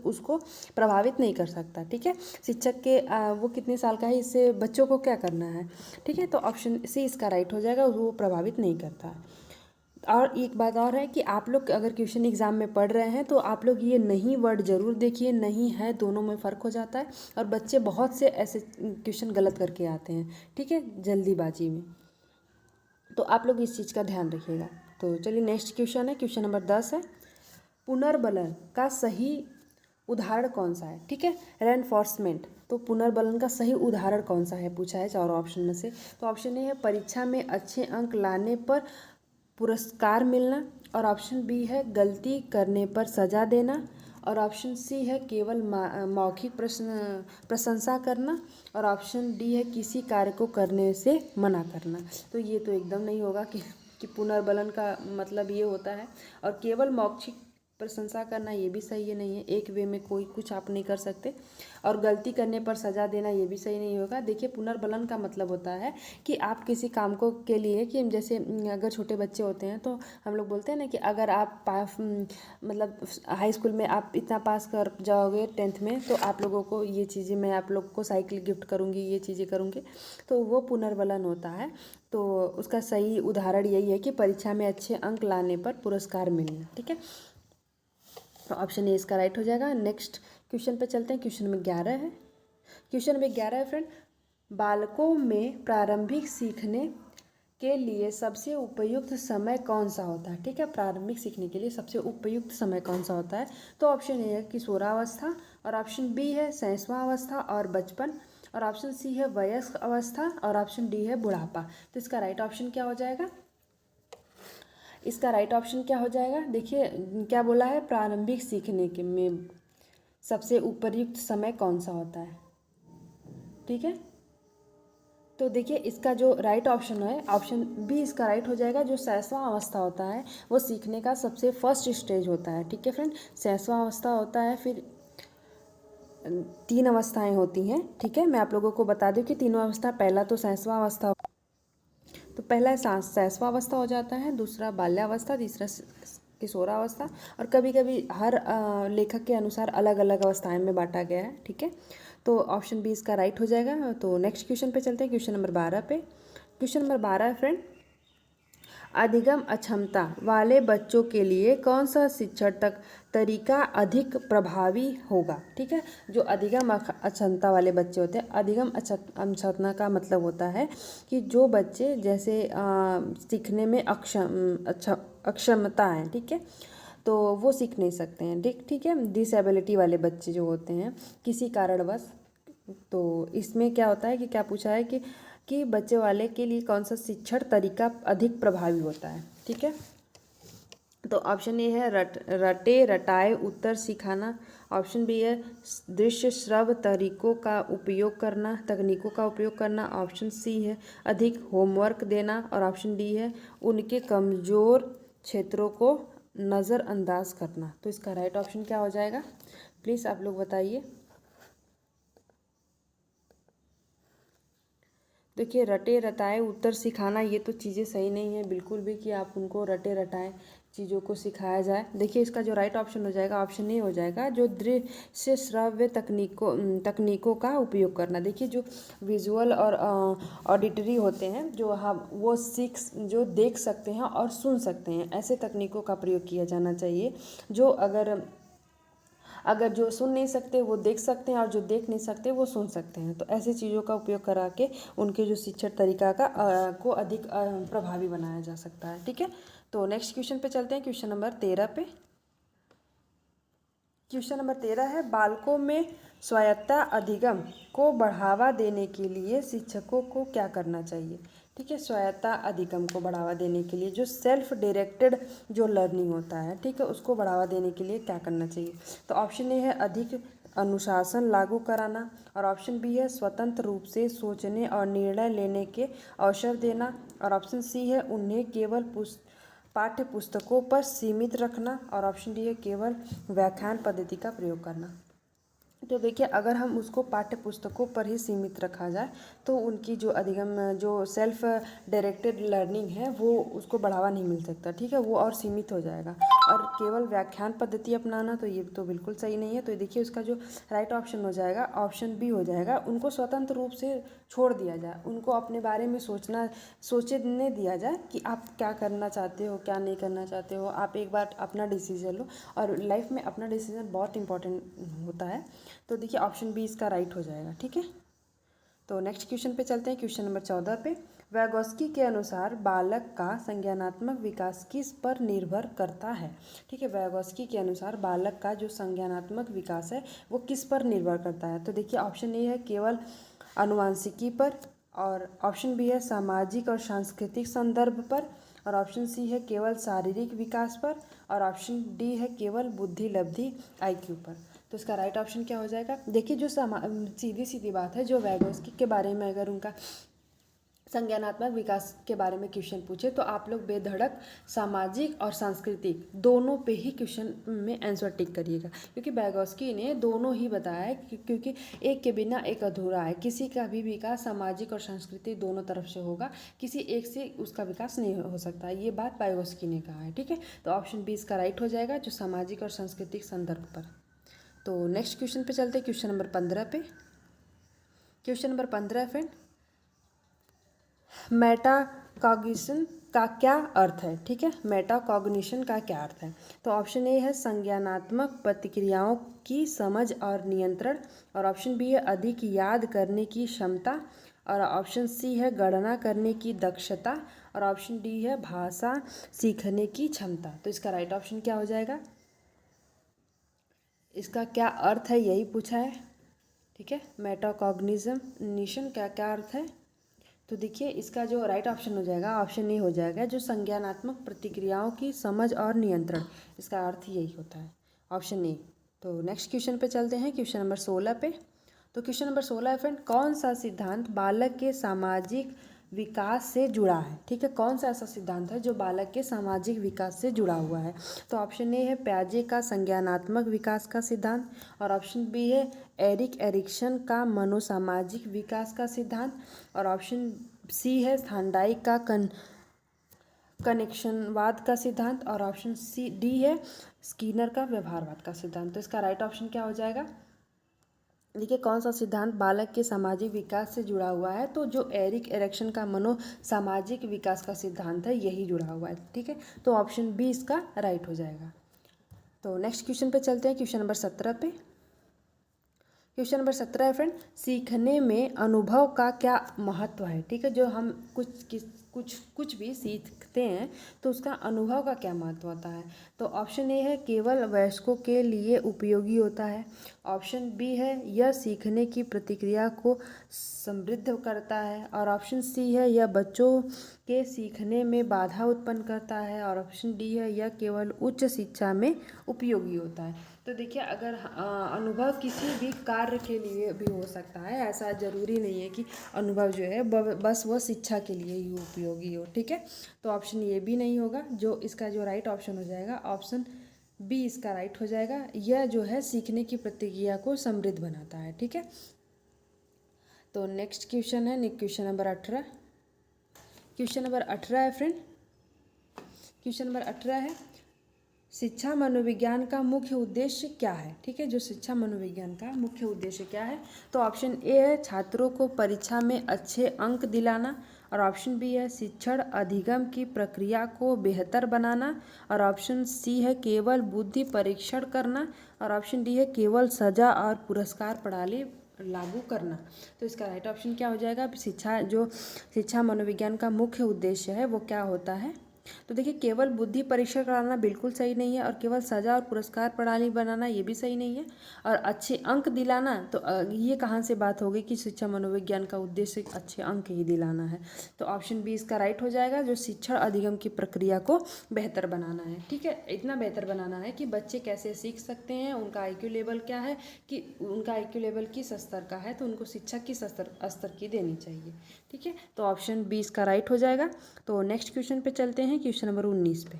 S1: उसको प्रभावित नहीं कर सकता, ठीक है। शिक्षक के वो कितने साल का है, इससे बच्चों को क्या करना है, ठीक है। तो ऑप्शन सी इसका राइट हो जाएगा, वो प्रभावित नहीं करता। और एक बात और है कि आप लोग अगर क्वेश्चन एग्जाम में पढ़ रहे हैं तो आप लोग ये नहीं वर्ड ज़रूर देखिए, नहीं है, दोनों में फ़र्क हो जाता है। और बच्चे बहुत से ऐसे क्वेश्चन गलत करके आते हैं, ठीक है, जल्दीबाजी में। तो आप लोग इस चीज़ का ध्यान रखिएगा। तो चलिए नेक्स्ट क्वेश्चन है, क्वेश्चन नंबर 10 है, पुनर्बलन का सही उदाहरण कौन सा है, ठीक है। रेनफोर्समेंट, तो पुनर्बलन का सही उदाहरण कौन सा है, पूछा है चारों ऑप्शन में से। तो ऑप्शन ए है परीक्षा में अच्छे अंक लाने पर पुरस्कार मिलना, और ऑप्शन बी है गलती करने पर सजा देना, और ऑप्शन सी है केवल मौखिक प्रशंसा करना, और ऑप्शन डी है किसी कार्य को करने से मना करना। तो ये तो एकदम नहीं होगा कि पुनर्बलन का मतलब ये होता है, और केवल मौखिक प्रशंसा करना ये भी सही है, नहीं है। एक वे में कोई कुछ आप नहीं कर सकते, और गलती करने पर सजा देना ये भी सही नहीं होगा। देखिए पुनर्बलन का मतलब होता है कि आप किसी काम को के लिए, कि जैसे अगर छोटे बच्चे होते हैं तो हम लोग बोलते हैं ना कि अगर आप मतलब हाई स्कूल में आप इतना पास कर जाओगे 10th में, तो आप लोगों को ये चीज़ें, मैं आप लोग को साइकिल गिफ्ट करूँगी, ये चीज़ें करूँगी। तो वो पुनर्बलन होता है। तो उसका सही उदाहरण यही है कि परीक्षा में अच्छे अंक लाने पर पुरस्कार मिलना, ठीक है। तो ऑप्शन ए इसका राइट हो जाएगा। नेक्स्ट क्वेश्चन पे चलते हैं, क्वेश्चन नंबर 11 है। क्वेश्चन नंबर 11 है फ्रेंड, बालकों में प्रारंभिक सीखने के लिए सबसे उपयुक्त समय कौन सा होता है, ठीक है। प्रारंभिक सीखने के लिए सबसे उपयुक्त समय कौन सा होता है। तो ऑप्शन ए है किशोरावस्था, और ऑप्शन बी है शैशवां अवस्था और बचपन, और ऑप्शन सी है वयस्क अवस्था, और ऑप्शन डी है बुढ़ापा। तो इसका राइट ऑप्शन क्या हो जाएगा, इसका राइट ऑप्शन क्या हो जाएगा, देखिए क्या बोला है, प्रारंभिक सीखने के में सबसे उपयुक्त समय कौन सा होता है, ठीक है। तो देखिए इसका जो राइट ऑप्शन है, ऑप्शन बी इसका राइट हो जाएगा। जो शैशवां अवस्था होता है वो सीखने का सबसे फर्स्ट स्टेज होता है, ठीक है फ्रेंड। शैशवां अवस्था होता है, फिर 3 अवस्थाएं होती हैं, ठीक है। मैं आप लोगों को बता दूं कि तीनों अवस्था, पहला तो शैशवां अवस्था, तो पहला शैशवावस्था हो जाता है, दूसरा बाल्यावस्था, तीसरा किशोरावस्था, और कभी कभी हर लेखक के अनुसार अलग अलग अवस्थाएं में बांटा गया है। ठीक है, तो ऑप्शन बी इसका राइट हो जाएगा। तो नेक्स्ट क्वेश्चन पे चलते हैं, क्वेश्चन नंबर 12 पे। क्वेश्चन नंबर 12 है फ्रेंड, अधिगम अक्षमता वाले बच्चों के लिए कौन सा शिक्षण तक तरीका अधिक प्रभावी होगा। ठीक है, जो अधिगम अक्षमता वाले बच्चे होते हैं, अधिगम अक्षमता का मतलब होता है कि जो बच्चे जैसे सीखने में अक्षमता है, ठीक है, तो वो सीख नहीं सकते हैं। ठीक है, डिसेबिलिटी वाले बच्चे जो होते हैं किसी कारणवश, तो इसमें क्या होता है कि क्या पूछा है कि बच्चे वाले के लिए कौन सा शिक्षण तरीका अधिक प्रभावी होता है। ठीक है, तो ऑप्शन ए है रटे रटाए उत्तर सिखाना, ऑप्शन बी है दृश्य श्रव्य तकनीकों का उपयोग करना, ऑप्शन सी है अधिक होमवर्क देना, और ऑप्शन डी है उनके कमज़ोर क्षेत्रों को नज़रअंदाज करना। तो इसका राइट ऑप्शन क्या हो जाएगा, प्लीज़ आप लोग बताइए। देखिए, रटे रटाए उत्तर सिखाना, ये तो चीज़ें सही नहीं है बिल्कुल भी कि आप उनको रटे रटाए चीज़ों को सिखाया जाए। देखिए, इसका जो राइट ऑप्शन हो जाएगा, ऑप्शन ए हो जाएगा, जो दृश्य श्रव्य तकनीकों का उपयोग करना। देखिए, जो विजुअल और ऑडिटरी होते हैं, वो जो देख सकते हैं और सुन सकते हैं, ऐसे तकनीकों का प्रयोग किया जाना चाहिए। जो अगर जो सुन नहीं सकते वो देख सकते हैं, और जो देख नहीं सकते वो सुन सकते हैं। तो ऐसी चीज़ों का उपयोग करा के उनके जो शिक्षण तरीका को अधिक प्रभावी बनाया जा सकता है। ठीक है, तो नेक्स्ट क्वेश्चन पे चलते हैं, क्वेश्चन नंबर 13 पे। क्वेश्चन नंबर 13 है, बालकों में स्वायत्ता अधिगम को बढ़ावा देने के लिए शिक्षकों को क्या करना चाहिए। ठीक है, स्वायत्ता अधिगम को बढ़ावा देने के लिए जो सेल्फ डायरेक्टेड जो लर्निंग होता है, ठीक है, उसको बढ़ावा देने के लिए क्या करना चाहिए। तो ऑप्शन ए है अधिक अनुशासन लागू कराना, और ऑप्शन बी है स्वतंत्र रूप से सोचने और निर्णय लेने के अवसर देना, और ऑप्शन सी है उन्हें केवल पाठ्य पुस्तकों पर सीमित रखना, और ऑप्शन डी है केवल व्याख्यान पद्धति का प्रयोग करना। तो देखिए, अगर हम उसको पाठ्य पुस्तकों पर ही सीमित रखा जाए तो उनकी जो अधिगम जो सेल्फ डायरेक्टेड लर्निंग है वो उसको बढ़ावा नहीं मिल सकता। ठीक है, वो और सीमित हो जाएगा। और केवल व्याख्यान पद्धति अपनाना, तो ये तो बिल्कुल सही नहीं है। तो देखिए, उसका जो राइट ऑप्शन हो जाएगा, ऑप्शन बी हो जाएगा, उनको स्वतंत्र रूप से छोड़ दिया जाए, उनको अपने बारे में सोचने दिया जाए कि आप क्या करना चाहते हो, क्या नहीं करना चाहते हो। आप एक बार अपना डिसीजन लो, और लाइफ में अपना डिसीजन बहुत इंपॉर्टेंट होता है। तो देखिए, ऑप्शन बी इसका राइट हो जाएगा। ठीक है, तो नेक्स्ट क्वेश्चन पे चलते हैं, क्वेश्चन नंबर 14 पे। वैगोस्की के अनुसार बालक का संज्ञानात्मक विकास किस पर निर्भर करता है। ठीक है, वैगोस्की के अनुसार बालक का जो संज्ञानात्मक विकास है वो किस पर निर्भर करता है। तो देखिए, ऑप्शन ए है केवल आनुवंशिकी पर, और ऑप्शन बी है सामाजिक और सांस्कृतिक संदर्भ पर, और ऑप्शन सी है केवल शारीरिक विकास पर, और ऑप्शन डी है केवल बुद्धि लब्धि IQ पर। तो इसका राइट ऑप्शन क्या हो जाएगा। देखिए, जो सीधी सीधी बात है, जो वैगोस्की के बारे में अगर उनका संज्ञानात्मक विकास के बारे में क्वेश्चन पूछे तो आप लोग बेधड़क सामाजिक और सांस्कृतिक दोनों पे ही क्वेश्चन में आंसर टिक करिएगा, क्योंकि वैगोस्की ने दोनों ही बताया है क्योंकि एक के बिना एक अधूरा है। किसी का भी विकास सामाजिक और सांस्कृतिक दोनों तरफ से होगा, किसी एक से उसका विकास नहीं हो सकता। ये बात वैगोस्की ने कहा है। ठीक है, तो ऑप्शन बी इसका राइट हो जाएगा, जो सामाजिक और सांस्कृतिक संदर्भ पर। तो नेक्स्ट क्वेश्चन पे चलते हैं, क्वेश्चन नंबर 15 पे। क्वेश्चन नंबर 15 फ्रेंड, मेटाकॉग्निशन का क्या अर्थ है। ठीक है, मेटाकॉग्निशन का क्या अर्थ है। तो ऑप्शन ए है संज्ञानात्मक प्रतिक्रियाओं की समझ और नियंत्रण, और ऑप्शन बी है अधिक याद करने की क्षमता, और ऑप्शन सी है गणना करने की दक्षता, और ऑप्शन डी है भाषा सीखने की क्षमता। तो इसका राइट ऑप्शन क्या हो जाएगा, इसका क्या अर्थ है यही पूछा है। ठीक है, मेटाकॉग्निशन का क्या अर्थ है। तो देखिए, इसका जो राइट ऑप्शन हो जाएगा, ऑप्शन ए हो जाएगा, जो संज्ञानात्मक प्रतिक्रियाओं की समझ और नियंत्रण, इसका अर्थ यही होता है, ऑप्शन ए। तो नेक्स्ट क्वेश्चन पे चलते हैं, क्वेश्चन नंबर 16 पे। तो क्वेश्चन नंबर 16 है फ्रेंड, कौन सा सिद्धांत बालक के सामाजिक विकास से जुड़ा है। ठीक है, कौन सा ऐसा सिद्धांत है जो बालक के सामाजिक विकास से जुड़ा हुआ है। तो ऑप्शन ए है प्याजे का संज्ञानात्मक विकास का सिद्धांत, और ऑप्शन बी है एरिक एरिक्सन का मनोसामाजिक विकास का सिद्धांत, और ऑप्शन सी है थांडाई का कनेक्शनवाद का सिद्धांत, और ऑप्शन सी डी है स्कीनर का व्यवहारवाद का सिद्धांत। तो इसका राइट ऑप्शन क्या हो जाएगा? देखिए कौन सा सिद्धांत बालक के सामाजिक विकास से जुड़ा हुआ है, तो जो एरिक एरिक्सन का मनो सामाजिक विकास का सिद्धांत है यही जुड़ा हुआ है। ठीक है, तो ऑप्शन बी इसका राइट हो जाएगा। तो नेक्स्ट क्वेश्चन पे चलते हैं, क्वेश्चन नंबर 17 पे। क्वेश्चन नंबर 17 है फ्रेंड, सीखने में अनुभव का क्या महत्व है। ठीक है, जो हम कुछ भी सीखते हैं तो उसका अनुभव का क्या महत्व होता है। तो ऑप्शन ए है केवल वयस्कों के लिए उपयोगी होता है। ऑप्शन बी है यह सीखने की प्रतिक्रिया को समृद्ध करता है। और ऑप्शन सी है यह बच्चों के सीखने में बाधा उत्पन्न करता है। और ऑप्शन डी है यह केवल उच्च शिक्षा में उपयोगी होता है। तो देखिए अगर अनुभव किसी भी कार्य के लिए भी हो सकता है, ऐसा ज़रूरी नहीं है कि अनुभव जो है बस वह शिक्षा के लिए ही उपयोगी हो। ठीक है, तो ऑप्शन ये भी नहीं होगा। जो इसका जो राइट ऑप्शन हो जाएगा ऑप्शन बी इसका राइट हो जाएगा। यह जो है सीखने की प्रतिक्रिया को समृद्ध बनाता है। ठीक है, तो नेक्स्ट क्वेश्चन है क्वेश्चन नंबर 18। क्वेश्चन नंबर 18 है फ्रेंड, क्वेश्चन नंबर 18 है शिक्षा मनोविज्ञान का मुख्य उद्देश्य क्या है। ठीक है, जो शिक्षा मनोविज्ञान का मुख्य उद्देश्य क्या है, तो ऑप्शन ए है छात्रों को परीक्षा में अच्छे अंक दिलाना। और ऑप्शन बी है शिक्षण अधिगम की प्रक्रिया को बेहतर बनाना। और ऑप्शन सी है केवल बुद्धि परीक्षण करना। और ऑप्शन डी है केवल सजा और पुरस्कार प्रणाली लागू करना। तो इसका राइट ऑप्शन क्या हो जाएगा? शिक्षा मनोविज्ञान का मुख्य उद्देश्य है वो क्या होता है? तो देखिए केवल बुद्धि परीक्षण कराना बिल्कुल सही नहीं है, और केवल सजा और पुरस्कार प्रणाली बनाना ये भी सही नहीं है, और अच्छे अंक दिलाना तो ये कहाँ से बात हो गई कि शिक्षा मनोविज्ञान का उद्देश्य अच्छे अंक ही दिलाना है। तो ऑप्शन बी इसका राइट हो जाएगा, जो शिक्षण अधिगम की प्रक्रिया को बेहतर बनाना है। ठीक है, इतना बेहतर बनाना है कि बच्चे कैसे सीख सकते हैं, उनका आईक्यू लेवल क्या है, कि उनका आईक्यू लेवल किस स्तर का है, तो उनको शिक्षा किस स्तर की देनी चाहिए। ठीक है, तो ऑप्शन बी इसका राइट हो जाएगा। तो नेक्स्ट क्वेश्चन पे चलते हैं, क्वेश्चन नंबर 19 पे।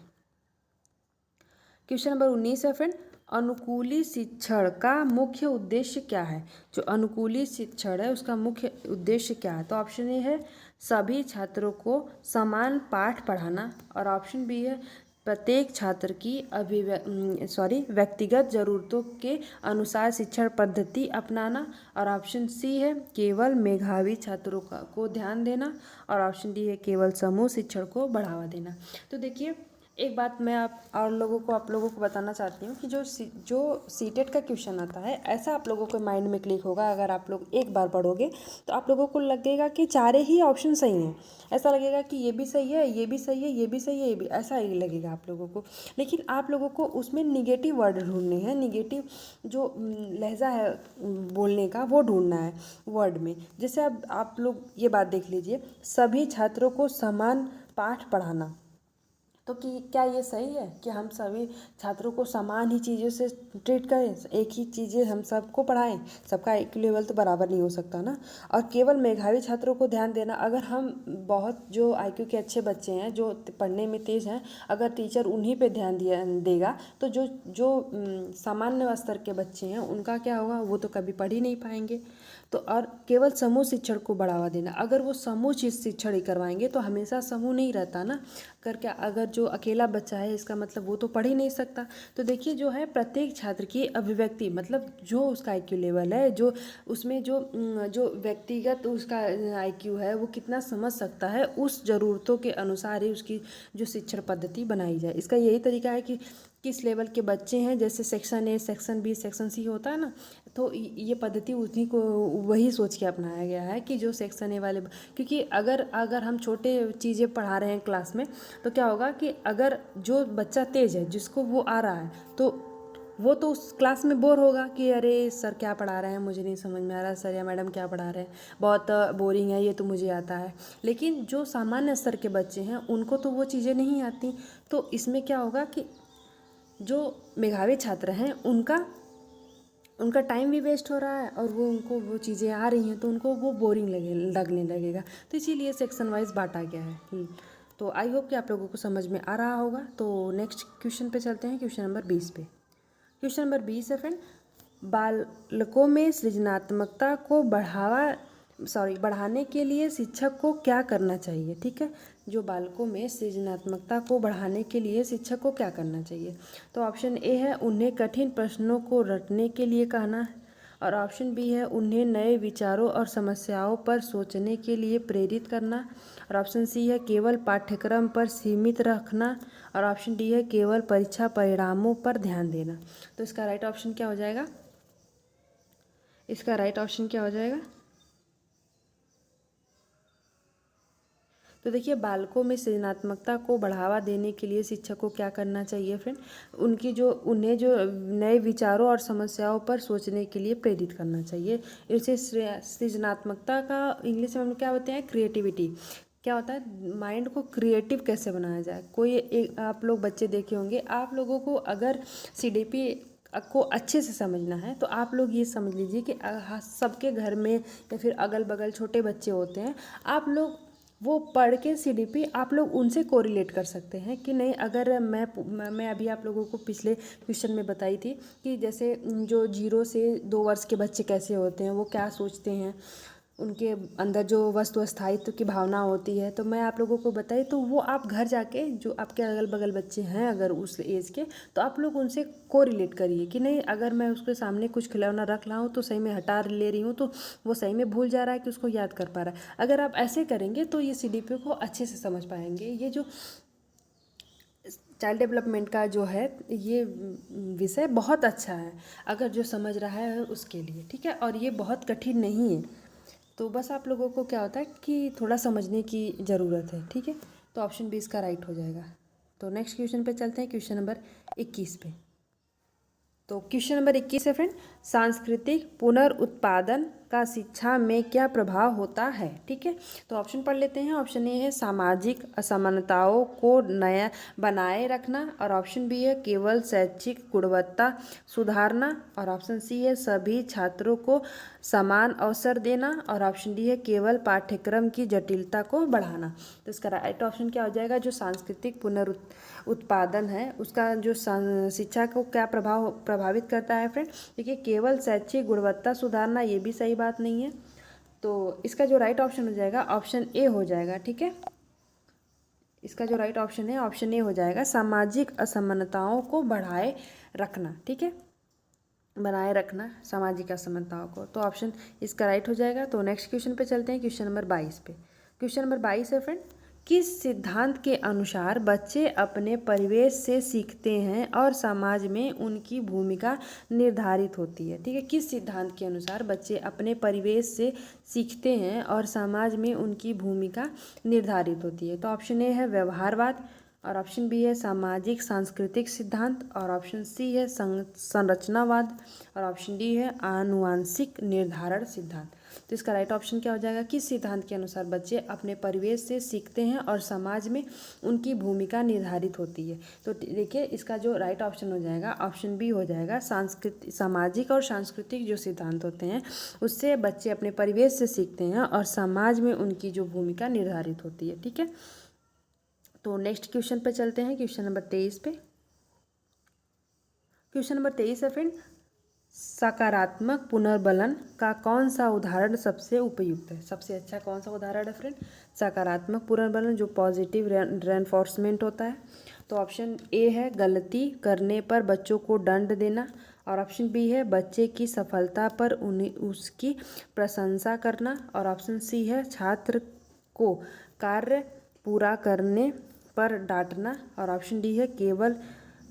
S1: क्वेश्चन नंबर 19 है फ्रेंड, अनुकूली शिक्षण का मुख्य उद्देश्य क्या है। जो अनुकूली शिक्षण है उसका मुख्य उद्देश्य क्या है, तो ऑप्शन ए है सभी छात्रों को समान पाठ पढ़ाना। और ऑप्शन बी है प्रत्येक छात्र की व्यक्तिगत ज़रूरतों के अनुसार शिक्षण पद्धति अपनाना। और ऑप्शन सी है केवल मेधावी छात्रों को ध्यान देना। और ऑप्शन डी है केवल समूह शिक्षण को बढ़ावा देना। तो देखिए एक बात मैं आप लोगों को बताना चाहती हूँ कि जो सीटेट का क्वेश्चन आता है, ऐसा आप लोगों के माइंड में क्लिक होगा अगर आप लोग एक बार पढ़ोगे तो आप लोगों को लगेगा कि चारे ही ऑप्शन सही हैं। ऐसा लगेगा कि ये भी सही है, ये भी सही है, ये भी सही है, ये भी, ऐसा ही लगेगा आप लोगों को। लेकिन आप लोगों को उसमें निगेटिव वर्ड ढूंढने हैं, निगेटिव जो लहजा है बोलने का वो ढूंढना है वर्ड में। जैसे अब आप लोग ये बात देख लीजिए, सभी छात्रों को समान पाठ पढ़ाना, तो कि क्या ये सही है कि हम सभी छात्रों को समान ही चीज़ों से ट्रीट करें, एक ही चीज़ें हम सबको पढ़ाएं? सबका एक लेवल तो बराबर नहीं हो सकता ना। और केवल मेधावी छात्रों को ध्यान देना, अगर हम बहुत जो आईक्यू के अच्छे बच्चे हैं, जो पढ़ने में तेज़ हैं, अगर टीचर उन्हीं पे ध्यान देगा तो जो सामान्य स्तर के बच्चे हैं उनका क्या होगा, वो तो कभी पढ़ ही नहीं पाएंगे। तो और केवल समूह शिक्षण को बढ़ावा देना, अगर वो समूह शिक्षण ही करवाएंगे तो हमेशा समूह नहीं रहता ना। अगर जो अकेला बच्चा है इसका मतलब वो तो पढ़ ही नहीं सकता। तो देखिए जो है प्रत्येक छात्र की अभिव्यक्ति, मतलब जो उसका आईक्यू लेवल है, जो उसमें जो व्यक्तिगत उसका आईक्यू है वो कितना समझ सकता है, उस ज़रूरतों के अनुसार ही उसकी जो शिक्षण पद्धति बनाई जाए। इसका यही तरीका है कि किस लेवल के बच्चे हैं, जैसे section A, section B, section C होता है ना, तो ये पद्धति उन्हीं को वही सोच के अपनाया गया है कि जो सेक्शन ए वाले, क्योंकि अगर हम छोटे चीज़ें पढ़ा रहे हैं क्लास में तो क्या होगा कि अगर जो बच्चा तेज़ है जिसको वो आ रहा है तो वो तो उस क्लास में बोर होगा कि अरे सर क्या पढ़ा रहे हैं, मुझे नहीं समझ में आ रहा, सर या मैडम क्या पढ़ा रहे हैं, बहुत बोरिंग है, ये तो मुझे आता है। लेकिन जो सामान्य स्तर के बच्चे हैं उनको तो वो चीज़ें नहीं आती। तो इसमें क्या होगा कि जो मेधावी छात्र हैं उनका टाइम भी वेस्ट हो रहा है, और उनको वो चीज़ें आ रही हैं तो उनको वो बोरिंग लगने लगेगा। तो इसीलिए सेक्शन वाइज बांटा गया है। तो आई होप कि आप लोगों को समझ में आ रहा होगा। तो नेक्स्ट क्वेश्चन पे चलते हैं, क्वेश्चन नंबर 20 पे। क्वेश्चन नंबर 20 है फ्रेंड, बालकों में सृजनात्मकता को बढ़ाने के लिए शिक्षक को क्या करना चाहिए, ठीक है। जो बालकों में सृजनात्मकता को बढ़ाने के लिए शिक्षक को क्या करना चाहिए। तो ऑप्शन ए है उन्हें कठिन प्रश्नों को रटने के लिए कहना, और ऑप्शन बी है उन्हें नए विचारों और समस्याओं पर सोचने के लिए प्रेरित करना, और ऑप्शन सी है केवल पाठ्यक्रम पर सीमित रखना, और ऑप्शन डी है केवल परीक्षा परिणामों पर ध्यान देना। तो इसका राइट ऑप्शन क्या हो जाएगा, इसका राइट ऑप्शन क्या हो जाएगा। तो देखिए, बालकों में सृजनात्मकता को बढ़ावा देने के लिए शिक्षक को क्या करना चाहिए फ्रेंड, उन्हें जो नए विचारों और समस्याओं पर सोचने के लिए प्रेरित करना चाहिए। इसे सृजनात्मकता का इंग्लिश में हम क्या होते हैं, क्रिएटिविटी। क्या होता है, माइंड को क्रिएटिव कैसे बनाया जाए। कोई एक आप लोग बच्चे देखे होंगे, आप लोगों को अगर सीडीपी को अच्छे से समझना है तो आप लोग ये समझ लीजिए कि सबके घर में या फिर अगल बगल छोटे बच्चे होते हैं, आप लोग वो पढ़ के सीडीपी आप लोग उनसे कोरिलेट कर सकते हैं कि नहीं। अगर मैं अभी आप लोगों को पिछले क्वेश्चन में बताई थी कि जैसे जो 0 से 2 वर्ष के बच्चे कैसे होते हैं, वो क्या सोचते हैं, उनके अंदर जो वस्तु स्थायित्व की भावना होती है, तो मैं आप लोगों को बताई। तो वो आप घर जाके जो आपके अगल बगल बच्चे हैं अगर उस एज के, तो आप लोग उनसे कोरिलेट करिए कि नहीं, अगर मैं उसके सामने कुछ खिलौना रख रहा हूँ तो सही में हटा ले रही हूँ तो वो सही में भूल जा रहा है कि उसको याद कर पा रहा है। अगर आप ऐसे करेंगे तो ये सीडीपी को अच्छे से समझ पाएंगे। ये जो चाइल्ड डेवलपमेंट का जो है ये विषय बहुत अच्छा है अगर जो समझ रहा है उसके लिए, ठीक है। और ये बहुत कठिन नहीं है, तो बस आप लोगों को क्या होता है कि थोड़ा समझने की ज़रूरत है, ठीक है। तो ऑप्शन बी इसका राइट हो जाएगा। तो नेक्स्ट क्वेश्चन पे चलते हैं, क्वेश्चन नंबर 21 पे। तो क्वेश्चन नंबर 21 है फ्रेंड, सांस्कृतिक पुनरुत्पादन का शिक्षा में क्या प्रभाव होता है, ठीक है। तो ऑप्शन पढ़ लेते हैं। ऑप्शन ए है सामाजिक असमानताओं को नया बनाए रखना, और ऑप्शन बी है केवल शैक्षिक गुणवत्ता सुधारना, और ऑप्शन सी है सभी छात्रों को समान अवसर देना, और ऑप्शन डी है केवल पाठ्यक्रम की जटिलता को बढ़ाना। तो इसका राइट ऑप्शन क्या हो जाएगा, जो सांस्कृतिक पुनरुत्पादन है उसका जो शिक्षा को क्या प्रभावित करता है फ्रेंड। देखिए, केवल शैक्षिक गुणवत्ता सुधारना ये भी सही बात नहीं है, तो इसका जो राइट ऑप्शन हो जाएगा ऑप्शन ए हो जाएगा, ठीक है। इसका जो राइट ऑप्शन है ऑप्शन ए हो जाएगा, सामाजिक असमानताओं को बढ़ाए रखना, ठीक है, बनाए रखना सामाजिक असमानताओं को। तो ऑप्शन इसका राइट हो जाएगा। तो नेक्स्ट क्वेश्चन पे चलते हैं, क्वेश्चन नंबर 22 पे। क्वेश्चन नंबर 22 है फ्रेंड, किस सिद्धांत के अनुसार बच्चे अपने परिवेश से सीखते हैं और समाज में उनकी भूमिका निर्धारित होती है, ठीक है। किस सिद्धांत के अनुसार बच्चे अपने परिवेश से सीखते हैं और समाज में उनकी भूमिका निर्धारित होती है। तो ऑप्शन ए है व्यवहारवाद, और ऑप्शन बी है सामाजिक सांस्कृतिक सिद्धांत, और ऑप्शन सी है संरचनावाद, और ऑप्शन डी है आनुवांशिक निर्धारण सिद्धांत। तो इसका राइट ऑप्शन क्या हो जाएगा, किस सिद्धांत के अनुसार बच्चे अपने परिवेश से सीखते हैं और समाज में उनकी भूमिका निर्धारित होती है। तो देखिए, इसका जो राइट ऑप्शन हो जाएगा ऑप्शन बी हो जाएगा, सामाजिक और सांस्कृतिक जो सिद्धांत होते हैं उससे बच्चे अपने परिवेश से सीखते हैं और समाज में उनकी जो भूमिका निर्धारित होती है, ठीक है। तो नेक्स्ट क्वेश्चन पे चलते हैं, क्वेश्चन नंबर 23 पे। क्वेश्चन नंबर 23 है फ्रेंड, सकारात्मक पुनर्बलन का कौन सा उदाहरण सबसे उपयुक्त है, सबसे अच्छा कौन सा उदाहरण है फ्रेंड, सकारात्मक पुनर्बलन जो पॉजिटिव रेनफोर्समेंट होता है। तो ऑप्शन ए है गलती करने पर बच्चों को दंड देना, और ऑप्शन बी है बच्चे की सफलता पर उन्हें उसकी प्रशंसा करना, और ऑप्शन सी है छात्र को कार्य पूरा करने पर डांटना, और ऑप्शन डी है केवल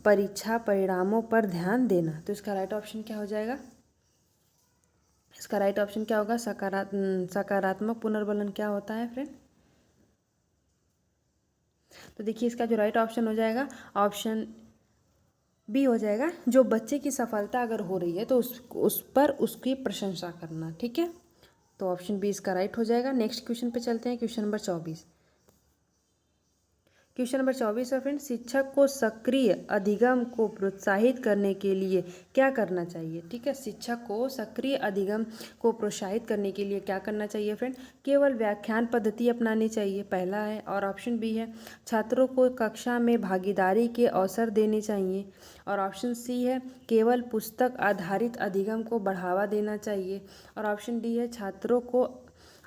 S1: परीक्षा परिणामों पर ध्यान देना। तो इसका राइट ऑप्शन क्या हो जाएगा, इसका राइट ऑप्शन क्या होगा, सकारात्मक पुनर्बलन क्या होता है फ्रेंड। तो देखिए, इसका जो राइट ऑप्शन हो जाएगा ऑप्शन बी हो जाएगा, जो बच्चे की सफलता अगर हो रही है तो उस पर उसकी प्रशंसा करना, ठीक है। तो ऑप्शन बी इसका राइट हो जाएगा। नेक्स्ट क्वेश्चन पे चलते हैं, क्वेश्चन नंबर 24। क्वेश्चन नंबर 24 है फ्रेंड, शिक्षक को सक्रिय अधिगम को प्रोत्साहित करने के लिए क्या करना चाहिए, ठीक है। शिक्षक को सक्रिय अधिगम को प्रोत्साहित करने के लिए क्या करना चाहिए फ्रेंड, केवल व्याख्यान पद्धति अपनानी चाहिए, पहला है, और ऑप्शन बी है छात्रों को कक्षा में भागीदारी के अवसर देने चाहिए, और ऑप्शन सी है केवल पुस्तक आधारित अधिगम को बढ़ावा देना चाहिए, और ऑप्शन डी है छात्रों को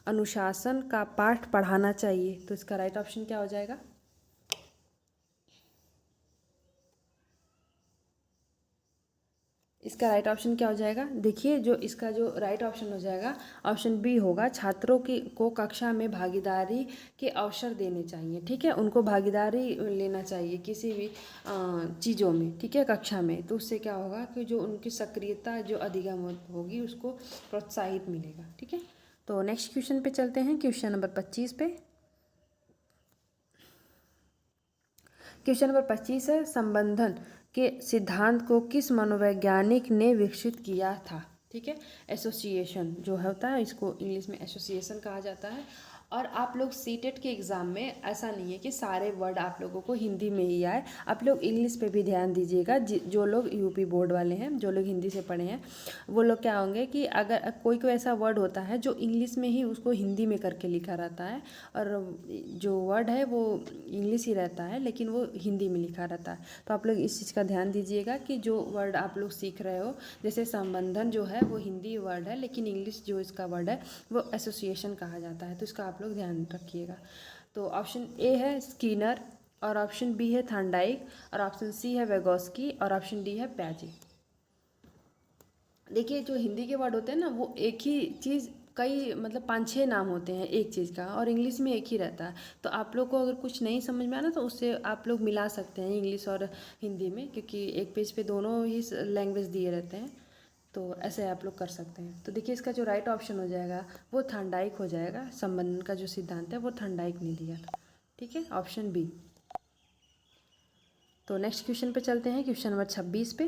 S1: अनुशासन का पाठ पढ़ाना चाहिए। तो इसका राइट ऑप्शन क्या हो जाएगा? इसका राइट ऑप्शन क्या हो जाएगा? देखिए, जो इसका जो राइट ऑप्शन हो जाएगा, ऑप्शन बी होगा। छात्रों की को कक्षा में भागीदारी के अवसर देने चाहिए। ठीक है, उनको भागीदारी लेना चाहिए किसी भी चीज़ों में, ठीक है, कक्षा में। तो उससे क्या होगा कि जो उनकी सक्रियता जो अधिगम होगी उसको प्रोत्साहित मिलेगा। ठीक है, तो नेक्स्ट क्वेश्चन पे चलते हैं, क्वेश्चन नंबर 25 पे। क्वेश्चन नंबर 25 है, संबंधन के सिद्धांत को किस मनोवैज्ञानिक ने विकसित किया था? ठीक है, एसोसिएशन जो होता है, इसको इंग्लिश में एसोसिएशन कहा जाता है। और आप लोग सीटेट के एग्ज़ाम में ऐसा नहीं है कि सारे वर्ड आप लोगों को हिंदी में ही आए, आप लोग इंग्लिश पे भी ध्यान दीजिएगा। जो लोग यूपी बोर्ड वाले हैं, जो लोग हिंदी से पढ़े हैं, वो लोग क्या होंगे कि अगर कोई कोई ऐसा वर्ड होता है जो इंग्लिश में ही उसको हिंदी में करके लिखा रहता है, और जो वर्ड है वो इंग्लिश ही रहता है लेकिन वो हिंदी में लिखा रहता है। तो आप लोग इस चीज़ का ध्यान दीजिएगा कि जो वर्ड आप लोग सीख रहे हो, जैसे संबंधन जो है वो हिंदी वर्ड है, लेकिन इंग्लिश जो इसका वर्ड है वो एसोसिएशन कहा जाता है। तो इसका आप लोग ध्यान रखिएगा। तो ऑप्शन ए है स्कीनर, और ऑप्शन बी है थॉर्नडाइक, और ऑप्शन सी है वेगोस्की, और ऑप्शन डी है प्याजे। देखिए, जो हिंदी के वर्ड होते हैं ना, वो एक ही चीज़ कई मतलब 5-6 नाम होते हैं एक चीज़ का, और इंग्लिश में एक ही रहता है। तो आप लोग को अगर कुछ नहीं समझ में आना तो उससे आप लोग मिला सकते हैं इंग्लिश और हिंदी में, क्योंकि एक पेज पे दोनों ही लैंग्वेज दिए रहते हैं। तो ऐसे आप लोग कर सकते हैं। तो देखिए, इसका जो राइट ऑप्शन हो जाएगा वो थॉर्नडाइक हो जाएगा। संबंधन का जो सिद्धांत है वो थॉर्नडाइक ने दिया था। ठीक है, ऑप्शन बी। तो नेक्स्ट क्वेश्चन पे चलते हैं, क्वेश्चन नंबर 26 पे।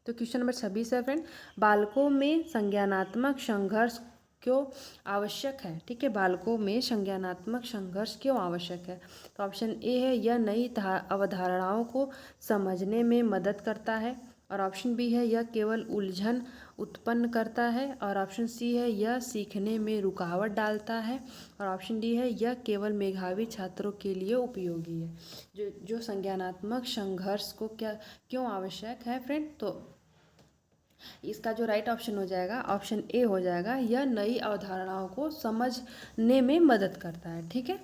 S1: तो क्वेश्चन नंबर 26 है फ्रेंड, बालकों में संज्ञानात्मक संघर्ष क्यों आवश्यक है? ठीक है, बालकों में संज्ञानात्मक संघर्ष क्यों आवश्यक है? तो ऑप्शन ए है, यह नई अवधारणाओं को समझने में मदद करता है, और ऑप्शन बी है, यह केवल उलझन उत्पन्न करता है, और ऑप्शन सी है, यह सीखने में रुकावट डालता है, और ऑप्शन डी है, यह केवल मेधावी छात्रों के लिए उपयोगी है। जो संज्ञानात्मक संघर्ष को क्यों आवश्यक है फ्रेंड? तो इसका जो राइट ऑप्शन हो जाएगा, ऑप्शन ए हो जाएगा, यह नई अवधारणाओं को समझने में मदद करता है। ठीक है,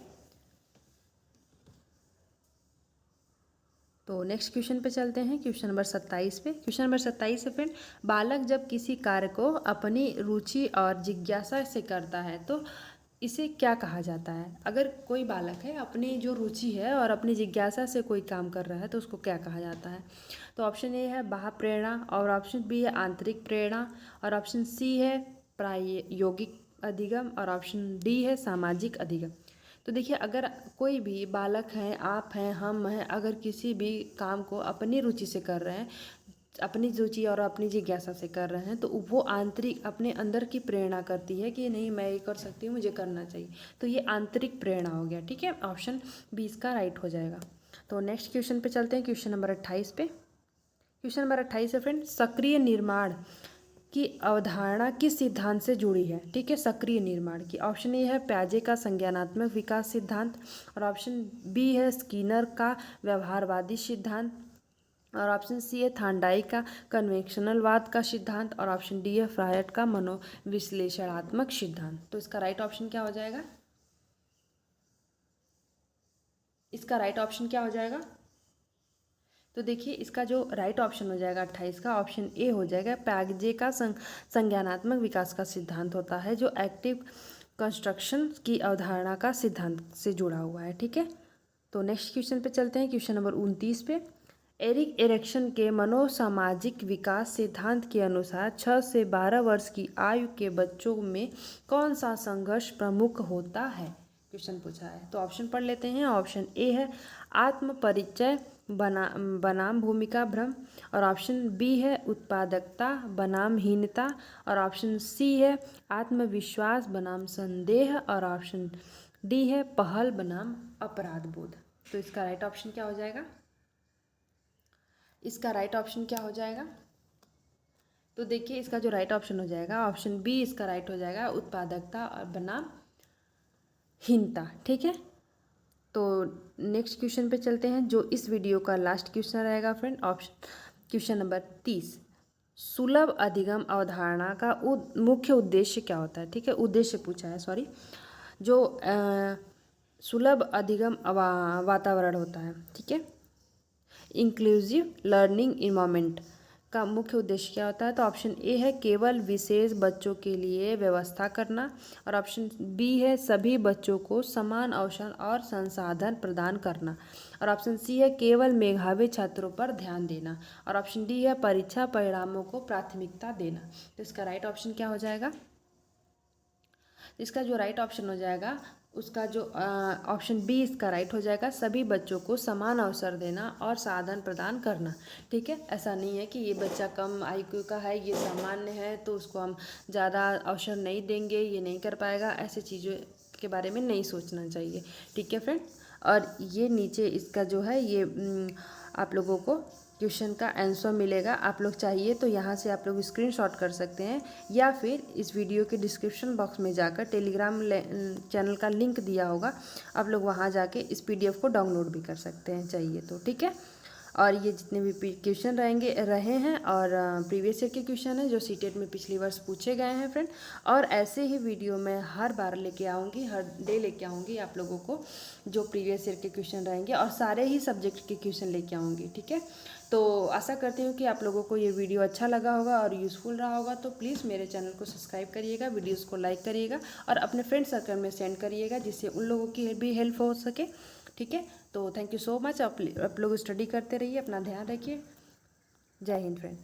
S1: तो नेक्स्ट क्वेश्चन पे चलते हैं, क्वेश्चन नंबर 27 पे। क्वेश्चन नंबर 27 है फ्रेंड, बालक जब किसी कार्य को अपनी रुचि और जिज्ञासा से करता है तो इसे क्या कहा जाता है? अगर कोई बालक है, अपनी जो रुचि है और अपनी जिज्ञासा से कोई काम कर रहा है तो उसको क्या कहा जाता है? तो ऑप्शन ए है बाह्य प्रेरणा, और ऑप्शन बी है आंतरिक प्रेरणा, और ऑप्शन सी है प्रायोगिक अधिगम, और ऑप्शन डी है सामाजिक अधिगम। तो देखिए, अगर कोई भी बालक हैं, आप हैं, हम हैं, अगर किसी भी काम को अपनी रुचि से कर रहे हैं, अपनी रुचि और अपनी जिज्ञासा से कर रहे हैं, तो वो आंतरिक अपने अंदर की प्रेरणा करती है कि नहीं, मैं ये कर सकती हूँ, मुझे करना चाहिए। तो ये आंतरिक प्रेरणा हो गया। ठीक है, ऑप्शन बी इसका राइट हो जाएगा। तो नेक्स्ट क्वेश्चन पे चलते हैं, क्वेश्चन नंबर 28 पे। क्वेश्चन नंबर 28 है फ्रेंड, सक्रिय निर्माण की अवधारणा किस सिद्धांत से जुड़ी है? ठीक है, सक्रिय निर्माण की। ऑप्शन ए है प्याजे का संज्ञानात्मक विकास सिद्धांत, और ऑप्शन बी है स्कीनर का व्यवहारवादी सिद्धांत, और ऑप्शन सी है थॉर्नडाइक का कन्वेंशनलवाद का सिद्धांत, और ऑप्शन डी है फ्रायड का मनोविश्लेषणात्मक सिद्धांत। तो इसका राइट ऑप्शन क्या हो जाएगा? इसका राइट ऑप्शन क्या हो जाएगा? तो देखिए, इसका जो राइट ऑप्शन हो जाएगा 28 का, ऑप्शन ए हो जाएगा। प्याजे का संज्ञानात्मक विकास का सिद्धांत होता है जो एक्टिव कंस्ट्रक्शन की अवधारणा का सिद्धांत से जुड़ा हुआ है। ठीक है, तो नेक्स्ट क्वेश्चन पे चलते हैं, क्वेश्चन नंबर 29 पे। एरिक एरिक्सन के मनोसामाजिक विकास सिद्धांत के अनुसार 6 से 12 वर्ष की आयु के बच्चों में कौन सा संघर्ष प्रमुख होता है? क्वेश्चन पूछा है, तो ऑप्शन पढ़ लेते हैं। ऑप्शन ए है आत्म परिचय बनाम भूमिका भ्रम, और ऑप्शन बी है उत्पादकता बनाम हीनता, और ऑप्शन सी है आत्मविश्वास बनाम संदेह, और ऑप्शन डी है पहल बनाम अपराध बोध। तो इसका राइट ऑप्शन क्या हो जाएगा? इसका राइट ऑप्शन क्या हो जाएगा? तो देखिए, इसका जो राइट ऑप्शन हो जाएगा, ऑप्शन बी इसका राइट हो जाएगा, उत्पादकता और बनाम हीनता। ठीक है, तो नेक्स्ट क्वेश्चन पे चलते हैं, जो इस वीडियो का लास्ट क्वेश्चन रहेगा फ्रेंड, ऑप्शन क्वेश्चन नंबर 30। सुलभ अधिगम अवधारणा का मुख्य उद्देश्य क्या होता है, ठीक है, उद्देश्य पूछा है, सॉरी। जो सुलभ अधिगम वातावरण होता है, ठीक है, इंक्लूसिव लर्निंग इन्वायरमेंट का मुख्य उद्देश्य क्या होता है, तो ऑप्शन ए है केवल विशेष बच्चों के लिए व्यवस्था करना, और ऑप्शन बी है सभी बच्चों को समान अवसर और संसाधन प्रदान करना, और ऑप्शन सी है केवल मेधावी छात्रों पर ध्यान देना, और ऑप्शन डी है परीक्षा परिणामों को प्राथमिकता देना। तो इसका राइट ऑप्शन क्या हो जाएगा, इसका जो राइट ऑप्शन हो जाएगा, उसका जो ऑप्शन बी इसका राइट हो जाएगा, सभी बच्चों को समान अवसर देना और साधन प्रदान करना, ठीक है। ऐसा नहीं है कि ये बच्चा कम आईक्यू का है, ये सामान्य है, तो उसको हम ज़्यादा अवसर नहीं देंगे, ये नहीं कर पाएगा, ऐसे चीज़ों के बारे में नहीं सोचना चाहिए, ठीक है फ्रेंड। और ये नीचे इसका जो है ये आप लोगों को क्वेश्चन का आंसर मिलेगा, आप लोग चाहिए तो यहाँ से आप लोग स्क्रीनशॉट कर सकते हैं, या फिर इस वीडियो के डिस्क्रिप्शन बॉक्स में जाकर टेलीग्राम चैनल का लिंक दिया होगा, आप लोग वहाँ जाके इस PDF को डाउनलोड भी कर सकते हैं चाहिए तो, ठीक है। और ये जितने भी क्वेश्चन रहे हैं और प्रीवियस ईयर के क्वेश्चन हैं जो सीटेट में पिछली वर्ष पूछे गए हैं फ्रेंड, और ऐसे ही वीडियो मैं हर बार लेके आऊँगी, हर डे लेके आऊँगी आप लोगों को जो प्रीवियस ईयर के क्वेश्चन रहेंगे, और सारे ही सब्जेक्ट के क्वेश्चन लेके आऊँगी, ठीक है। तो आशा करती हूँ कि आप लोगों को ये वीडियो अच्छा लगा होगा और यूज़फुल रहा होगा, तो प्लीज़ मेरे चैनल को सब्सक्राइब करिएगा, वीडियोज़ को लाइक करिएगा और अपने फ्रेंड सर्कल में सेंड करिएगा, जिससे उन लोगों की भी हेल्प हो सके, ठीक है। तो थैंक यू सो मच, आप लोग स्टडी करते रहिए, अपना ध्यान रखिए। जय हिंद फ्रेंड।